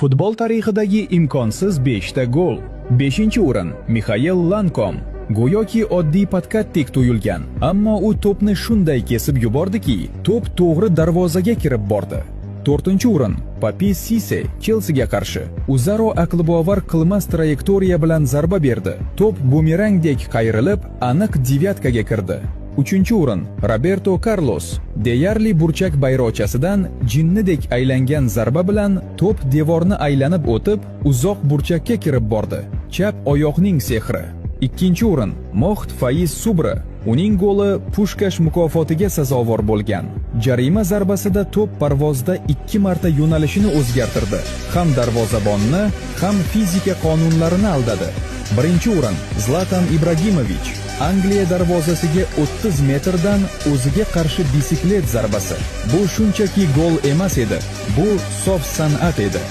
Futbol tarixidagi imkonsiz 5 ta gol. 5-o'rin Mixail Lankom. Go'yoki oddiy patkattdek tuyulgan, ammo u to'pni shunday kesib yubordiki, to'p to'g'ri darvozaga kirib bordi. 4-o'rin Papi Sisse Chelsiga qarshi Uzaro aqlbovar qilmas trayektoriya bilan zarba berdi. To'p bumerangdek qayrilib, aniq devyatkaga kirdi. 3-o'rin Roberto Carlos deyarli burchak bayroqchasidan jinnidek aylangan zarba bilan to'p devorni aylanib o'tib, uzoq burchakka kirib bordi. Chap oyoqning sehri. 2-o'rin Moht Faiz Subra. Uning goli Pushkash mukofotiga sazovor bo'lgan. Jarima zarbasida to'p parvozda 2 marta yo'nalishini o'zgartirdi. Ham darvozabonni, ham fizika qonunlarini aldadi. 1-o'rin Zlatan Ibragimovich. Angliya darvozasiga 30 metrdan o'ziga qarshi bisiklet zarbasi. Bu shunchaki gol emas edi. Bu sof san'at edi.